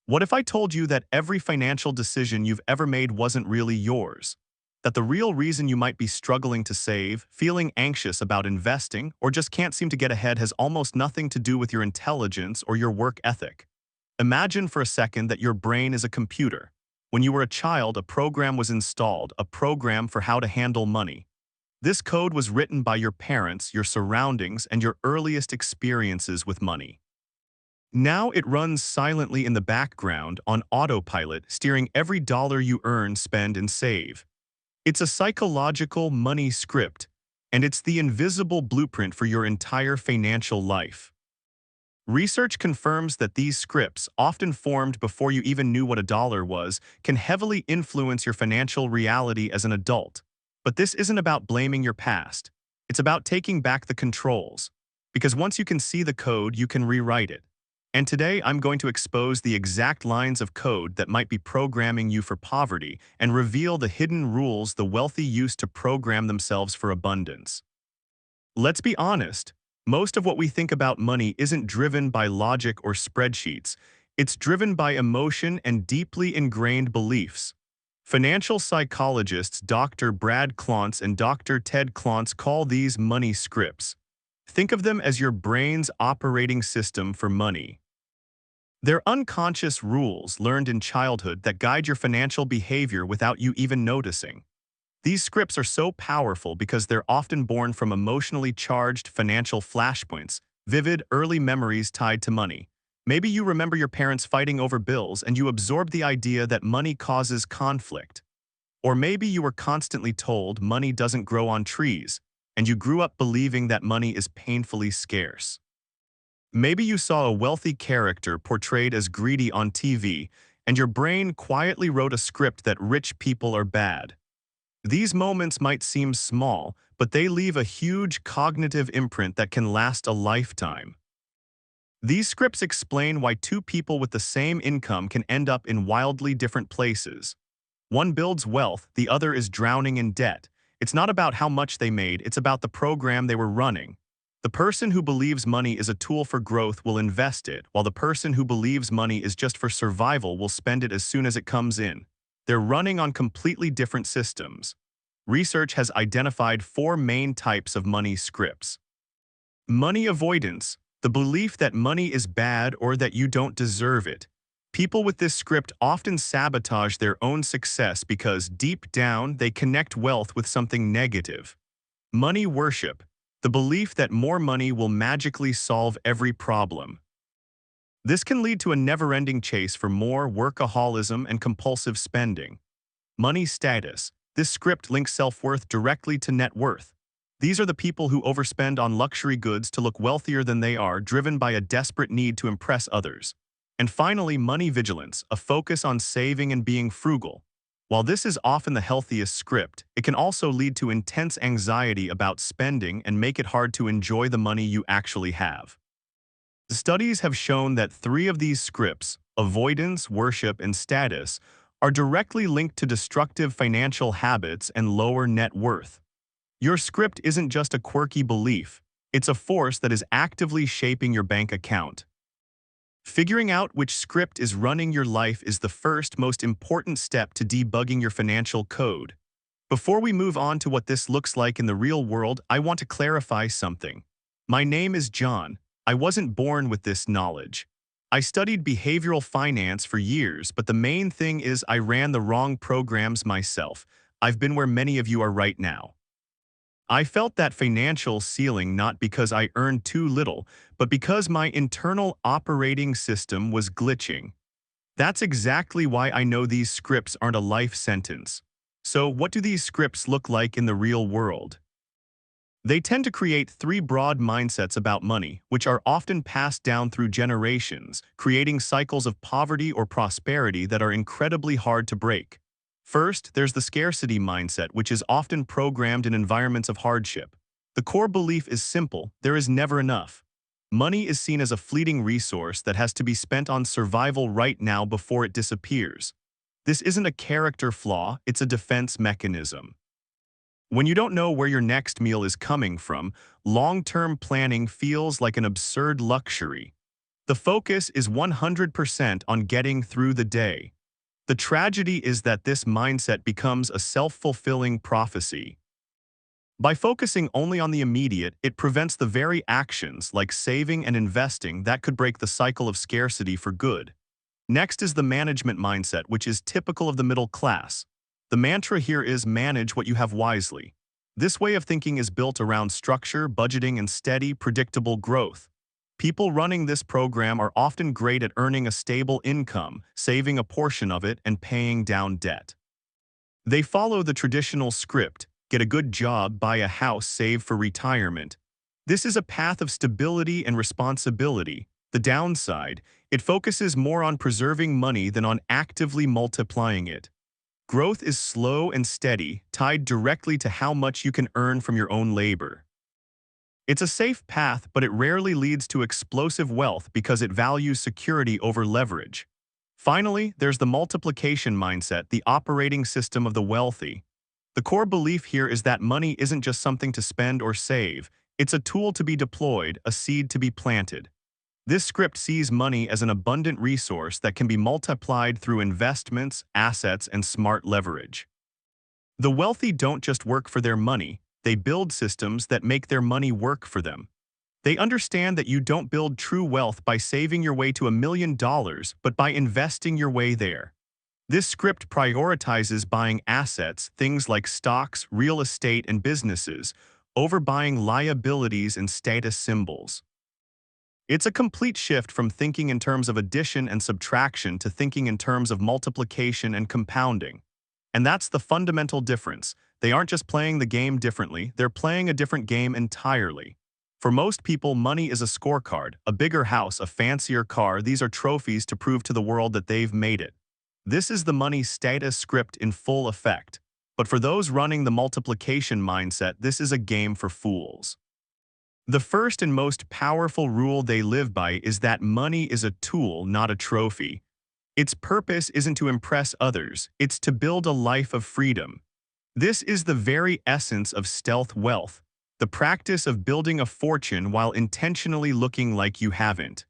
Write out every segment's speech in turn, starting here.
What if I told you that every financial decision you've ever made wasn't really yours? That the real reason you might be struggling to save, feeling anxious about investing, or just can't seem to get ahead has almost nothing to do with your intelligence or your work ethic. Imagine for a second that your brain is a computer. When you were a child, a program was installed, a program for how to handle money. This code was written by your parents, your surroundings, and your earliest experiences with money. Now it runs silently in the background on autopilot, steering every dollar you earn, spend, and save. It's a psychological money script, and it's the invisible blueprint for your entire financial life. Research confirms that these scripts, often formed before you even knew what a dollar was, can heavily influence your financial reality as an adult. But this isn't about blaming your past. It's about taking back the controls. Because once you can see the code, you can rewrite it. And today, I'm going to expose the exact lines of code that might be programming you for poverty and reveal the hidden rules the wealthy use to program themselves for abundance. Let's be honest, most of what we think about money isn't driven by logic or spreadsheets. It's driven by emotion and deeply ingrained beliefs. Financial psychologists Dr. Brad Klontz and Dr. Ted Klontz call these money scripts. Think of them as your brain's operating system for money. They're unconscious rules learned in childhood that guide your financial behavior without you even noticing. These scripts are so powerful because they're often born from emotionally charged financial flashpoints, vivid early memories tied to money. Maybe you remember your parents fighting over bills and you absorbed the idea that money causes conflict. Or maybe you were constantly told money doesn't grow on trees, and you grew up believing that money is painfully scarce. Maybe you saw a wealthy character portrayed as greedy on TV, and your brain quietly wrote a script that rich people are bad. These moments might seem small, but they leave a huge cognitive imprint that can last a lifetime. These scripts explain why two people with the same income can end up in wildly different places. One builds wealth, the other is drowning in debt. It's not about how much they made, it's about the program they were running. The person who believes money is a tool for growth will invest it, while the person who believes money is just for survival will spend it as soon as it comes in. They're running on completely different systems. Research has identified four main types of money scripts. Money avoidance, the belief that money is bad or that you don't deserve it. People with this script often sabotage their own success because deep down they connect wealth with something negative. Money worship, the belief that more money will magically solve every problem. This can lead to a never-ending chase for more, workaholism, and compulsive spending. Money status, this script links self-worth directly to net worth. These are the people who overspend on luxury goods to look wealthier than they are, driven by a desperate need to impress others. And finally, money vigilance, a focus on saving and being frugal. While this is often the healthiest script, it can also lead to intense anxiety about spending and make it hard to enjoy the money you actually have. Studies have shown that three of these scripts, avoidance, worship, and status, are directly linked to destructive financial habits and lower net worth. Your script isn't just a quirky belief, it's a force that is actively shaping your bank account. Figuring out which script is running your life is the first, most important step to debugging your financial code. Before we move on to what this looks like in the real world, I want to clarify something. My name is John. I wasn't born with this knowledge. I studied behavioral finance for years, but the main thing is I ran the wrong programs myself. I've been where many of you are right now. I felt that financial ceiling not because I earned too little, but because my internal operating system was glitching. That's exactly why I know these scripts aren't a life sentence. So what do these scripts look like in the real world? They tend to create three broad mindsets about money, which are often passed down through generations, creating cycles of poverty or prosperity that are incredibly hard to break. First, there's the scarcity mindset, which is often programmed in environments of hardship. The core belief is simple: there is never enough. Money is seen as a fleeting resource that has to be spent on survival right now before it disappears. This isn't a character flaw, it's a defense mechanism. When you don't know where your next meal is coming from, long-term planning feels like an absurd luxury. The focus is 100% on getting through the day. The tragedy is that this mindset becomes a self-fulfilling prophecy. By focusing only on the immediate, it prevents the very actions like saving and investing that could break the cycle of scarcity for good. Next is the management mindset, which is typical of the middle class. The mantra here is manage what you have wisely. This way of thinking is built around structure, budgeting, and steady, predictable growth. People running this program are often great at earning a stable income, saving a portion of it, and paying down debt. They follow the traditional script: get a good job, buy a house, save for retirement. This is a path of stability and responsibility. The downside: it focuses more on preserving money than on actively multiplying it. Growth is slow and steady, tied directly to how much you can earn from your own labor. It's a safe path, but it rarely leads to explosive wealth because it values security over leverage. Finally, there's the multiplication mindset, the operating system of the wealthy. The core belief here is that money isn't just something to spend or save, it's a tool to be deployed, a seed to be planted. This script sees money as an abundant resource that can be multiplied through investments, assets, and smart leverage. The wealthy don't just work for their money, they build systems that make their money work for them. They understand that you don't build true wealth by saving your way to $1 million, but by investing your way there. This script prioritizes buying assets, things like stocks, real estate, and businesses, over buying liabilities and status symbols. It's a complete shift from thinking in terms of addition and subtraction to thinking in terms of multiplication and compounding. And that's the fundamental difference. They aren't just playing the game differently, they're playing a different game entirely. For most people, money is a scorecard, a bigger house, a fancier car. These are trophies to prove to the world that they've made it. This is the money status script in full effect. But for those running the multiplication mindset, this is a game for fools. The first and most powerful rule they live by is that money is a tool, not a trophy. Its purpose isn't to impress others, it's to build a life of freedom. This is the very essence of stealth wealth, the practice of building a fortune while intentionally looking like you haven't.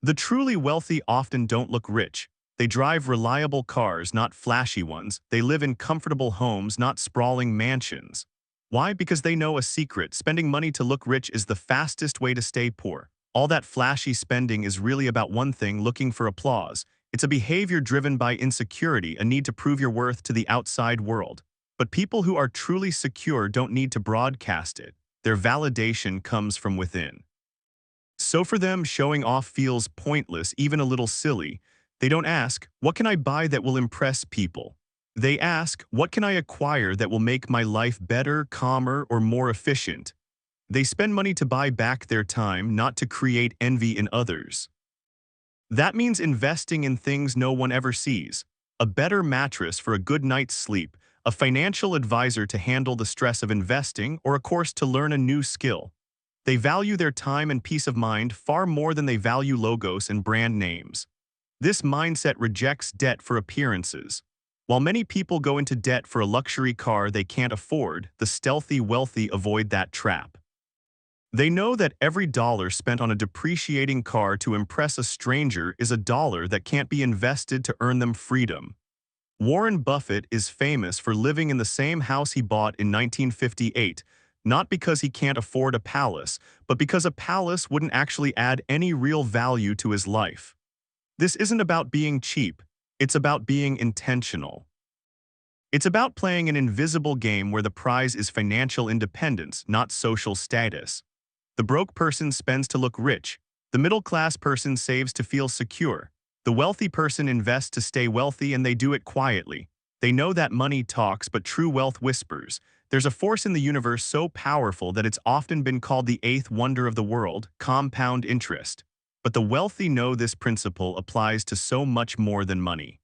The truly wealthy often don't look rich. They drive reliable cars, not flashy ones. They live in comfortable homes, not sprawling mansions. Why? Because they know a secret. Spending money to look rich is the fastest way to stay poor. All that flashy spending is really about one thing: looking for applause. It's a behavior driven by insecurity, a need to prove your worth to the outside world. But people who are truly secure don't need to broadcast it. Their validation comes from within. So for them, showing off feels pointless, even a little silly. They don't ask, what can I buy that will impress people? They ask, what can I acquire that will make my life better, calmer, or more efficient? They spend money to buy back their time, not to create envy in others. That means investing in things no one ever sees: a better mattress for a good night's sleep, a financial advisor to handle the stress of investing, or a course to learn a new skill. They value their time and peace of mind far more than they value logos and brand names. This mindset rejects debt for appearances. While many people go into debt for a luxury car they can't afford, the stealthy wealthy avoid that trap. They know that every dollar spent on a depreciating car to impress a stranger is a dollar that can't be invested to earn them freedom. Warren Buffett is famous for living in the same house he bought in 1958, not because he can't afford a palace, but because a palace wouldn't actually add any real value to his life. This isn't about being cheap, it's about being intentional. It's about playing an invisible game where the prize is financial independence, not social status. The broke person spends to look rich. The middle-class person saves to feel secure. The wealthy person invests to stay wealthy, and they do it quietly. They know that money talks, but true wealth whispers. There's a force in the universe so powerful that it's often been called the eighth wonder of the world: compound interest. But the wealthy know this principle applies to so much more than money.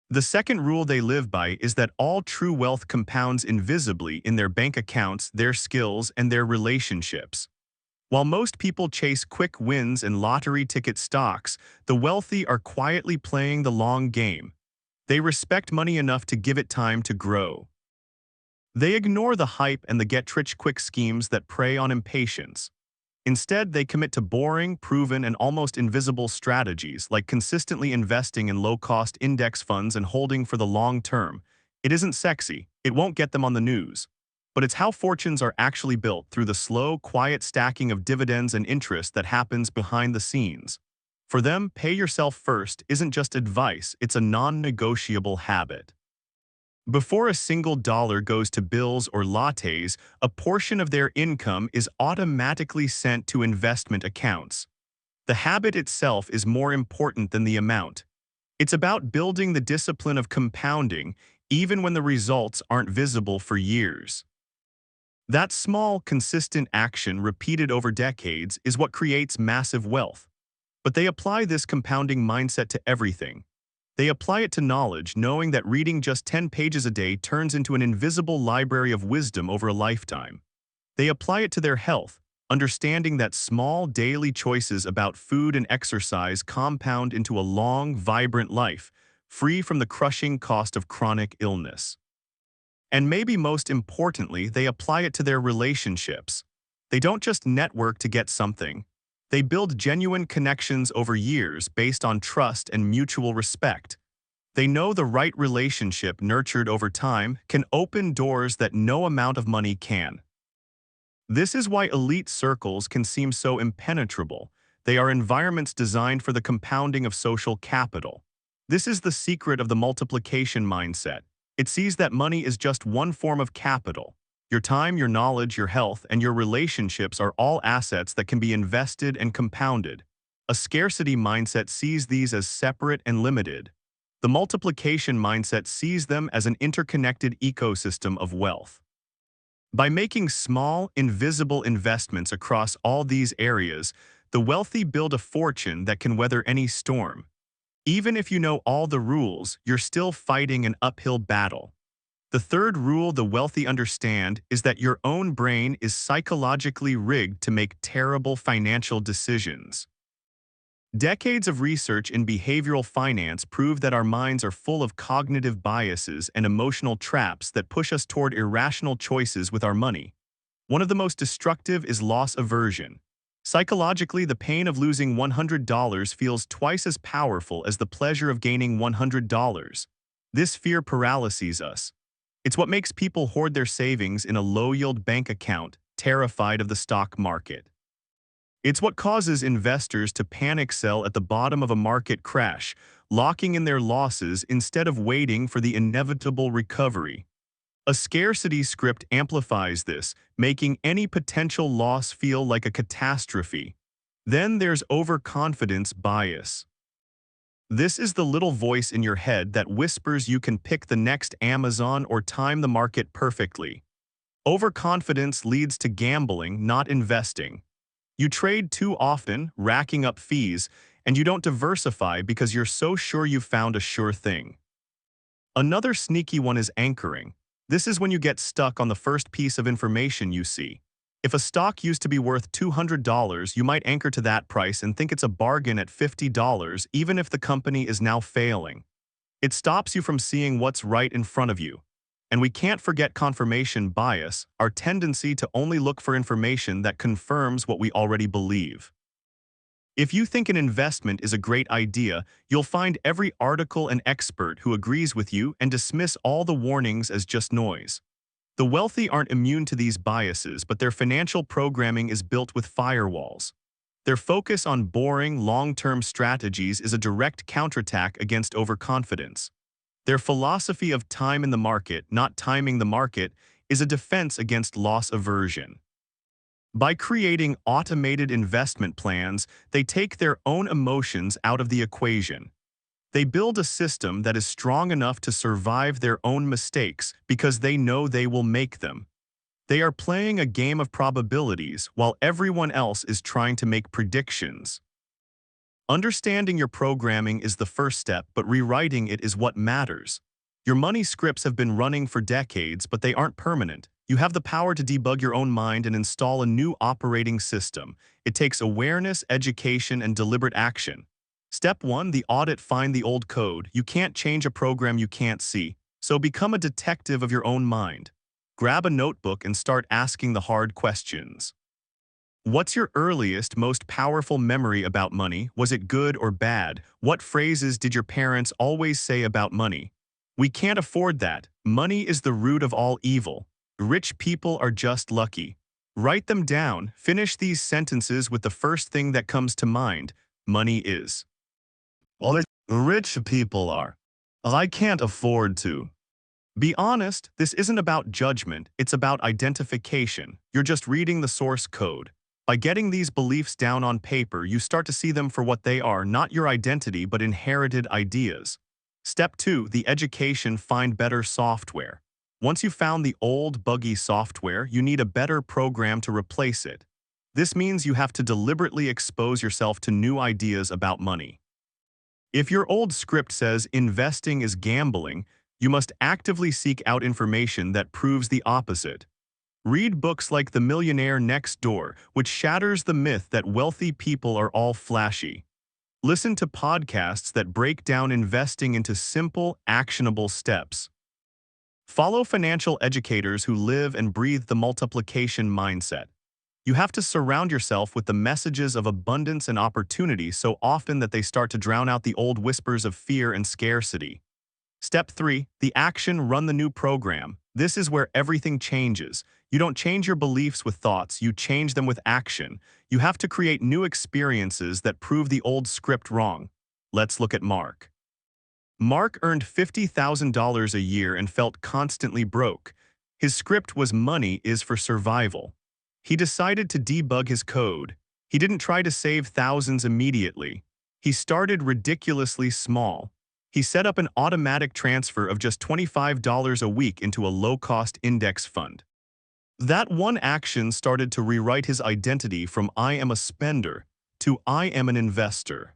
The second rule they live by is that all true wealth compounds invisibly in their bank accounts, their skills, and their relationships. While most people chase quick wins and lottery ticket stocks, the wealthy are quietly playing the long game. They respect money enough to give it time to grow. They ignore the hype and the get-rich-quick schemes that prey on impatience. Instead, they commit to boring, proven, and almost invisible strategies like consistently investing in low-cost index funds and holding for the long term. It isn't sexy, it won't get them on the news. But it's how fortunes are actually built through the slow, quiet stacking of dividends and interest that happens behind the scenes. For them, pay yourself first isn't just advice, it's a non-negotiable habit. Before a single dollar goes to bills or lattes, a portion of their income is automatically sent to investment accounts. The habit itself is more important than the amount. It's about building the discipline of compounding, even when the results aren't visible for years. That small, consistent action repeated over decades is what creates massive wealth. But they apply this compounding mindset to everything. They apply it to knowledge, knowing that reading just 10 pages a day turns into an invisible library of wisdom over a lifetime. They apply it to their health, understanding that small daily choices about food and exercise compound into a long, vibrant life, free from the crushing cost of chronic illness. And maybe most importantly, they apply it to their relationships. They don't just network to get something. They build genuine connections over years based on trust and mutual respect. They know the right relationship nurtured over time can open doors that no amount of money can. This is why elite circles can seem so impenetrable. They are environments designed for the compounding of social capital. This is the secret of the multiplication mindset. It sees that money is just one form of capital. Your time, your knowledge, your health, and your relationships are all assets that can be invested and compounded. A scarcity mindset sees these as separate and limited. The multiplication mindset sees them as an interconnected ecosystem of wealth. By making small, invisible investments across all these areas, the wealthy build a fortune that can weather any storm. Even if you know all the rules, you're still fighting an uphill battle. The third rule the wealthy understand is that your own brain is psychologically rigged to make terrible financial decisions. Decades of research in behavioral finance prove that our minds are full of cognitive biases and emotional traps that push us toward irrational choices with our money. One of the most destructive is loss aversion. Psychologically, the pain of losing $100 feels twice as powerful as the pleasure of gaining $100. This fear paralyses us. It's what makes people hoard their savings in a low-yield bank account, terrified of the stock market. It's what causes investors to panic sell at the bottom of a market crash, locking in their losses instead of waiting for the inevitable recovery. A scarcity script amplifies this, making any potential loss feel like a catastrophe. Then there's overconfidence bias. This is the little voice in your head that whispers you can pick the next Amazon or time the market perfectly. Overconfidence leads to gambling, not investing. You trade too often, racking up fees, and you don't diversify because you're so sure you've found a sure thing. Another sneaky one is anchoring. This is when you get stuck on the first piece of information you see. If a stock used to be worth $200, you might anchor to that price and think it's a bargain at $50, even if the company is now failing. It stops you from seeing what's right in front of you. And we can't forget confirmation bias, our tendency to only look for information that confirms what we already believe. If you think an investment is a great idea, you'll find every article and expert who agrees with you and dismiss all the warnings as just noise. The wealthy aren't immune to these biases, but their financial programming is built with firewalls. Their focus on boring, long-term strategies is a direct counterattack against overconfidence. Their philosophy of time in the market, not timing the market, is a defense against loss aversion. By creating automated investment plans, they take their own emotions out of the equation. They build a system that is strong enough to survive their own mistakes because they know they will make them. They are playing a game of probabilities while everyone else is trying to make predictions. Understanding your programming is the first step, but rewriting it is what matters. Your money scripts have been running for decades, but they aren't permanent. You have the power to debug your own mind and install a new operating system. It takes awareness, education, and deliberate action. Step 1, the audit. Find the old code. You can't change a program you can't see, so become a detective of your own mind. Grab a notebook and start asking the hard questions. What's your earliest, most powerful memory about money? Was it good or bad? What phrases did your parents always say about money? We can't afford that. Money is the root of all evil. Rich people are just lucky. Write them down. Finish these sentences with the first thing that comes to mind. Money is. All the rich people are. I can't afford to. Be honest, this isn't about judgment, it's about identification. You're just reading the source code. By getting these beliefs down on paper, you start to see them for what they are, not your identity, but inherited ideas. Step 2, the education, find better software. Once you've found the old, buggy software, you need a better program to replace it. This means you have to deliberately expose yourself to new ideas about money. If your old script says investing is gambling, you must actively seek out information that proves the opposite. Read books like The Millionaire Next Door, which shatters the myth that wealthy people are all flashy. Listen to podcasts that break down investing into simple, actionable steps. Follow financial educators who live and breathe the multiplication mindset. You have to surround yourself with the messages of abundance and opportunity so often that they start to drown out the old whispers of fear and scarcity. Step 3, the action, run the new program. This is where everything changes. You don't change your beliefs with thoughts, you change them with action. You have to create new experiences that prove the old script wrong. Let's look at Mark. Mark earned $50,000 a year and felt constantly broke. His script was money is for survival. He decided to debug his code. He didn't try to save thousands immediately. He started ridiculously small. He set up an automatic transfer of just $25 a week into a low-cost index fund. That one action started to rewrite his identity from "I am a spender" to "I am an investor."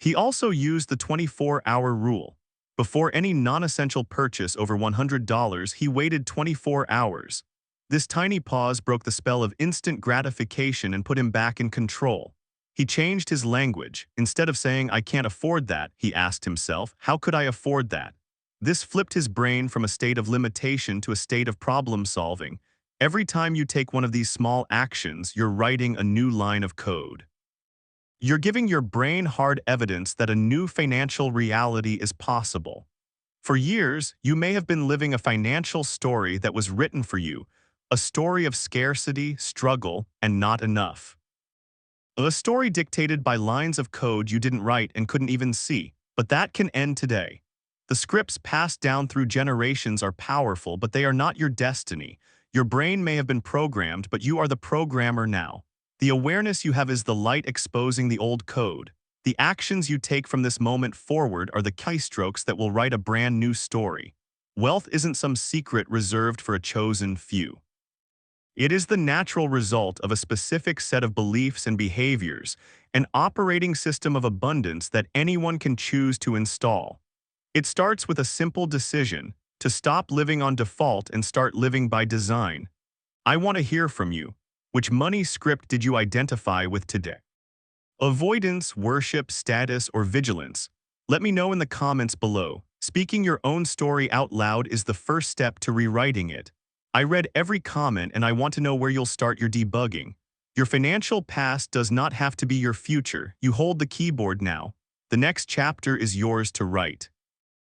He also used the 24-hour rule. Before any non-essential purchase over $100, he waited 24 hours. This tiny pause broke the spell of instant gratification and put him back in control. He changed his language. Instead of saying, "I can't afford that," he asked himself, "How could I afford that?" This flipped his brain from a state of limitation to a state of problem solving. Every time you take one of these small actions, you're writing a new line of code. You're giving your brain hard evidence that a new financial reality is possible. For years, you may have been living a financial story that was written for you, a story of scarcity, struggle, and not enough. A story dictated by lines of code you didn't write and couldn't even see, but that can end today. The scripts passed down through generations are powerful, but they are not your destiny. Your brain may have been programmed, but you are the programmer now. The awareness you have is the light exposing the old code. The actions you take from this moment forward are the keystrokes that will write a brand new story. Wealth isn't some secret reserved for a chosen few. It is the natural result of a specific set of beliefs and behaviors, an operating system of abundance that anyone can choose to install. It starts with a simple decision, to stop living on default and start living by design. I want to hear from you. Which money script did you identify with today? Avoidance, worship, status, or vigilance? Let me know in the comments below. Speaking your own story out loud is the first step to rewriting it. I read every comment and I want to know where you'll start your debugging. Your financial past does not have to be your future. You hold the keyboard now. The next chapter is yours to write.